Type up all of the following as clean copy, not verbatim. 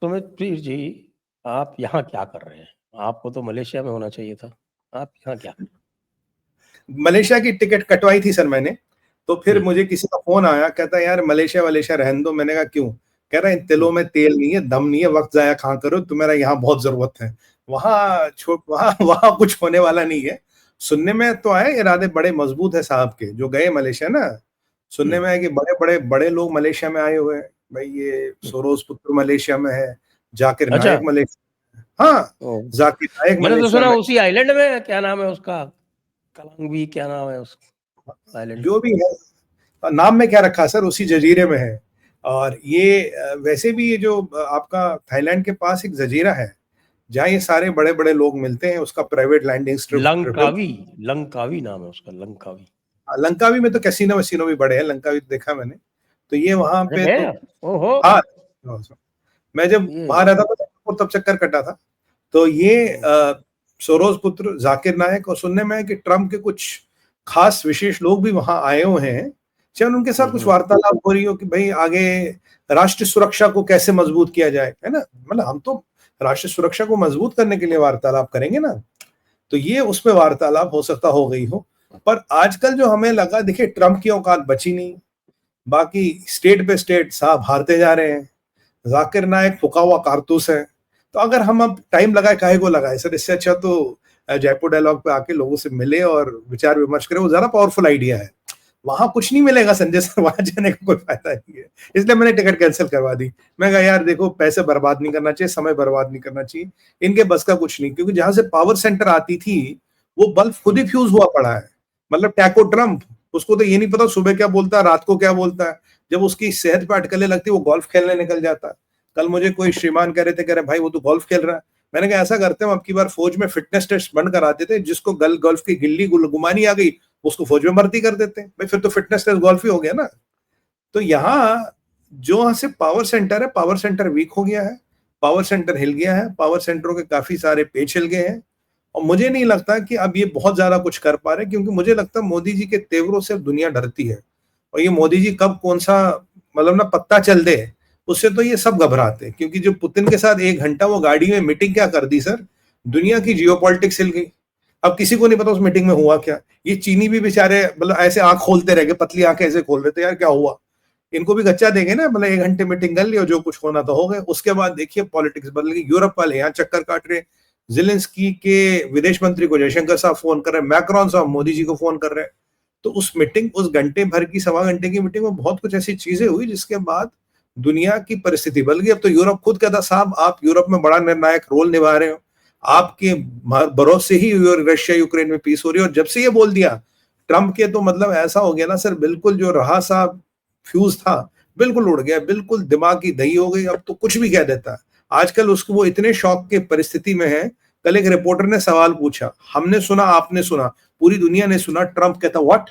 सुमित जी, आप यहाँ क्या कर रहे हैं? आपको तो मलेशिया में होना चाहिए था। आप यहाँ क्या कर रहे हैं? मलेशिया की टिकट कटवाई थी सर मैंने, तो फिर मुझे किसी का फोन आया, कहता है यार मलेशिया वलेशिया रहने दो। मैंने कहा क्यों? कह रहा है इन तिलों में तेल नहीं है, दम नहीं है, वक्त जाया कहाँ करो, तुम्हारा यहाँ बहुत जरूरत है। वहां कुछ होने वाला नहीं है। सुनने में तो आए इरादे बड़े मजबूत है साहब के जो गए मलेशिया ना। सुनने में है कि बड़े बड़े बड़े लोग मलेशिया में आए हुए हैं। भाई ये सोरोस पुत्र मलेशिया में है, जाकिर अच्छा। नायक मलेशिया, हाँ जाकिर नायक मैंने तो मलेशिया सुना में। उसी आइलैंड में है, क्या नाम है उसका, कलंगवी, क्या नाम है उस आइलैंड जो भी है, नाम में क्या रखा सर, उसी जजीरे में है। और ये वैसे भी ये जो आपका थाईलैंड के पास एक जजीरा है जहाँ ये सारे बड़े बड़े लोग मिलते हैं, उसका private landing strip. Langkawi, Langkawi नाम है उसका, लंकावी। लंकावी में तो कैसीनो वसीनो भी बड़े हैं, लंकावी तो देखा मैंने। तो ये वहां अरे पे है? तो ओहो। हाँ, मैं जब ये वहां रहता था तो तब चक्कर कटा था। तो ये सोरोस पुत्र जाकिर नायक, और सुनने में है कि ट्रम्प के कुछ खास विशेष लोग भी वहां आए हुए हैं, चाहे उनके साथ कुछ वार्तालाप हो रही हो कि भाई आगे राष्ट्रीय सुरक्षा को कैसे मजबूत किया जाए, है ना। मतलब हम तो राष्ट्रीय सुरक्षा को मजबूत करने के लिए वार्तालाप करेंगे ना। तो ये उसमें वार्तालाप हो सकता हो गई हो। पर आजकल जो हमें लगा, देखिए ट्रम्प की औकात बची नहीं, बाकी स्टेट पे स्टेट साहब हारते जा रहे हैं। जाकिर नायक फुका हुआ कारतूस है। तो अगर हम अब टाइम लगाए, काहे को लगाए सर, इससे अच्छा तो जयपुर डायलॉग पे आके लोगों से मिले और विचार विमर्श करें, वो ज्यादा पावरफुल आइडिया है। वहां कुछ नहीं मिलेगा संजय सर, वहां जाने का कोई फायदा नहीं है। इसलिए मैंने टिकट कैंसिल करवा दी। मैं कहा यार देखो, पैसे बर्बाद नहीं करना चाहिए, समय बर्बाद नहीं करना चाहिए, इनके बस का कुछ नहीं। क्योंकि जहां से पावर सेंटर आती थी वो बल्ब खुद ही फ्यूज हुआ पड़ा है। मतलब टैको ट्रम्प, उसको तो ये नहीं पता सुबह क्या बोलता है, रात को क्या बोलता है। जब उसकी सेहत पे अटकलें लगती है वो गोल्फ खेलने निकल जाता है। कल मुझे कोई श्रीमान कह रहे भाई वो तो गोल्फ खेल रहा है। मैंने कहा ऐसा करते हैं, अब की बार फौज में फिटनेस टेस्ट बंद करा देते हैं, जिसको गोल्फ की गिल्ली गुमानी आ गई उसको फौज में भर्ती कर देते हैं, भाई फिर तो फिटनेस टेस्ट गोल्फ ही हो गया ना। तो यहाँ जो से पावर सेंटर है, पावर सेंटर वीक हो गया है, पावर सेंटर हिल गया है, पावर सेंटरों के काफी सारे पेच हिल गए हैं। और मुझे नहीं लगता कि अब ये बहुत ज्यादा कुछ कर पा रहे, क्योंकि मुझे लगता है मोदी जी के तेवरों से दुनिया डरती है। और ये मोदी जी कब कौन सा मतलब ना पत्ता चल दे, उससे तो ये सब घबराते हैं। क्योंकि जो पुतिन के साथ 1 घंटा वो गाड़ी में मीटिंग क्या कर दी सर, दुनिया की जियोपॉलिटिक्स हिल गई। अब किसी को नहीं पता उस मीटिंग में हुआ क्या। ये चीनी भी बेचारे मतलब ऐसे आंख खोलते रह गए, पतली आंखें ऐसे खोल रहे थे, यार क्या हुआ। इनको भी गच्चा देंगे ना, मतलब 1 घंटे मीटिंग कर ली और जो कुछ होना तो हो गए। उसके बाद देखिए पॉलिटिक्स बदल गई, यूरोप वाले यहाँ चक्कर काट रहे, जिलेंस्की के विदेश मंत्री को जयशंकर साहब फोन कर रहे हैं, मैक्रोन साहब मोदी जी को फोन कर रहे हैं। तो उस मीटिंग, उस घंटे भर की, 1.25 घंटे की मीटिंग में बहुत कुछ ऐसी चीजें हुई जिसके बाद दुनिया की परिस्थिति बदल गई। अब तो यूरोप खुद कहता साहब आप यूरोप में बड़ा निर्णायक रोल निभा रहे हो, आपके भरोसे ही रशिया यूक्रेन में पीस हो रही है। और जब से ये बोल दिया ट्रम्प के, तो मतलब ऐसा हो गया ना सर, बिल्कुल जो रहा सा फ्यूज था बिल्कुल उड़ गया, बिल्कुल दिमाग की दही हो गई। अब तो कुछ भी कह देता है आजकल। उसको वो इतने शौक के परिस्थिति में है। कल एक रिपोर्टर ने सवाल पूछा, हमने सुना, आपने सुना, पूरी दुनिया ने सुना। ट्रम्प कहता व्हाट,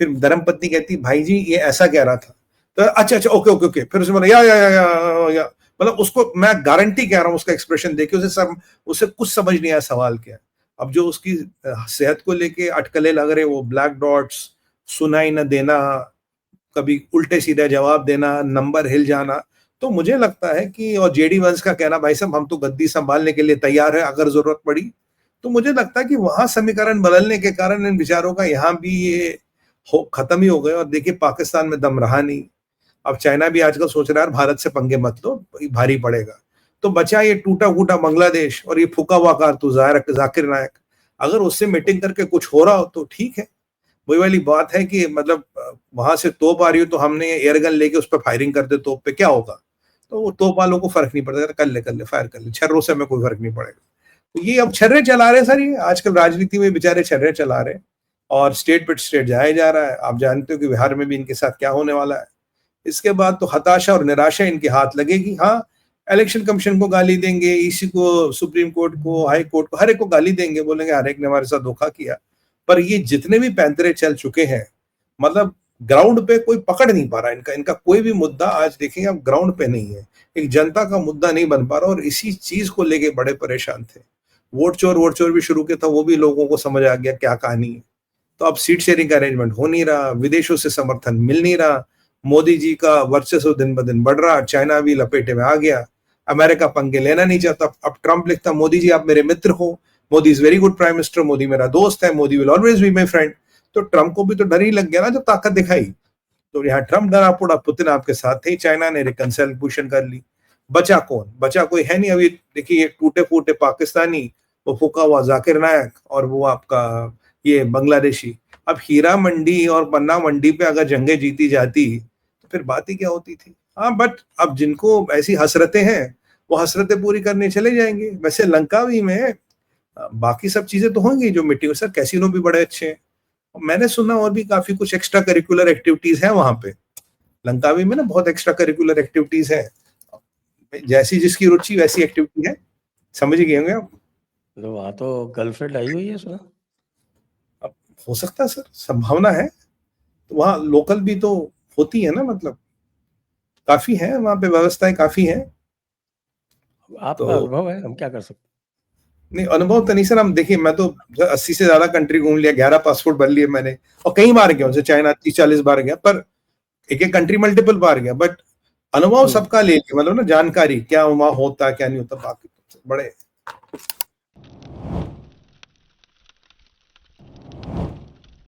फिर धर्मपत्नी कहती भाई जी ये ऐसा कह रहा था। तो अच्छा अच्छा ओके ओके ओके, फिर उसने बोला या मतलब उसको मैं गारंटी कह रहा हूं, उसका एक्सप्रेशन देखे उसे कुछ समझ नहीं आया सवाल क्या है। अब जो उसकी सेहत को लेके अटकलें लग रहे, वो ब्लैक डॉट्स, सुनाई न देना, कभी उल्टे सीधे जवाब देना, नंबर हिल जाना। तो मुझे लगता है कि, और जेडी वंश का कहना भाई साहब हम तो गद्दी संभालने के लिए तैयार है अगर जरूरत पड़ी। तो मुझे लगता है कि वहां समीकरण बदलने के कारण इन विचारों का यहाँ भी ये खत्म ही हो गए। और देखिए पाकिस्तान में दम रहा नहीं। अब चाइना भी आजकल सोच रहा है भारत से पंगे मत लो, भारी पड़ेगा। तो बचा ये टूटा फूटा बांग्लादेश और ये फूका हुआ कारतूस जाकिर नायक। अगर उससे मीटिंग करके कुछ हो रहा हो तो ठीक है। वही वाली बात है कि मतलब वहां से तोप आ रही हो तो हमने एयरगन लेके उस पर फायरिंग कर दे तोप पे, क्या होगा। तो वो तोप वालों को फर्क नहीं पड़ता, कर ले फायर कर ले, छर्रों से हमें कोई फर्क नहीं पड़ेगा। तो ये अब छर्रे चला रहे सर, ये आजकल राजनीति में बेचारे छर्रे चला रहे। और स्टेट पे स्टेट जाया जा रहा है। आप जानते हो कि बिहार में भी इनके साथ क्या होने वाला है। इसके बाद तो हताशा और निराशा इनके हाथ लगेगी। हाँ, इलेक्शन कमीशन को गाली देंगे, ईसी को, सुप्रीम कोर्ट को, हाई कोर्ट को, हर एक को गाली देंगे, बोलेंगे हर एक ने हमारे साथ धोखा किया। पर ये जितने भी पैंतरे चल चुके हैं, मतलब ग्राउंड पे कोई पकड़ नहीं पा रहा इनका कोई भी मुद्दा। आज देखेंगे अब ग्राउंड पे नहीं है, एक जनता का मुद्दा नहीं बन पा रहा। और इसी चीज को लेके बड़े परेशान थे। वोट चोर भी शुरू किया था, वो भी लोगों को समझ आ गया क्या कहानी है। तो अब सीट शेयरिंग का अरेंजमेंट हो नहीं रहा, विदेशों से समर्थन मिल नहीं रहा, मोदी जी का वर्चस्व दिन ब दिन बढ़ रहा, चाइना भी लपेटे में आ गया। अमेरिका पंगे लेना नहीं चाहता। अब ट्रम्प लिखता मोदी जी आप मेरे मित्र हो, Modi is very good prime minister, Modi मेरा दोस्त है, Modi will always be my friend. तो ट्रम्प को भी तो डर ही लग गया ना जब ताकत दिखाई। तो यहाँ ट्रम्प डरा पड़ा, पुतिन आपके साथ थे, चाइना ने रिकंसिलिएशन कर ली। बचा कौन? बचा कोई है नहीं। अभी देखिए टूटे फूटे पाकिस्तानी, वो फूका हुआ जाकिर नायक, और वो आपका ये बांग्लादेशी। अब हीरा मंडी और पन्ना मंडी पे अगर जंगे जीती जाती तो फिर बात ही क्या होती थी। हाँ, बट अब जिनको ऐसी हसरतें हैं वो हसरतें पूरी करने चले जाएंगे। वैसे लंकावी में बाकी सब चीजें तो होंगी जो मिट्टी, सर कैसीनो भी बड़े अच्छे हैं, मैंने सुना और भी काफी कुछ एक्स्ट्रा करिकुलर एक्टिविटीज है वहां पे। लंकावी में ना बहुत एक्स्ट्रा करिकुलर एक्टिविटीज है, जैसी जिसकी रुचि वैसी एक्टिविटी है, समझ गए होंगे आप। तो वहां तो गर्लफ्रेंड आई हुई है सुना। अब हो सकता है सर, संभावना है। तो वहाँ लोकल भी तो होती है ना, मतलब काफी है वहां पे, व्यवस्थाएं काफी है। आपका तो अनुभव है, हम क्या कर सकते। नहीं, अनुभव तो नहीं सर। हम देखिए, मैं तो 80 से ज्यादा कंट्री घूम लिया, 11 पासपोर्ट बन लिए मैंने, और कई बार गया उनसे, चाइना 30-40 बार गया, पर एक एक कंट्री मल्टीपल बार गया। बट अनुभव सबका ले लिया, मतलब ना जानकारी क्या वहां होता क्या नहीं होता, बाकी तो बड़े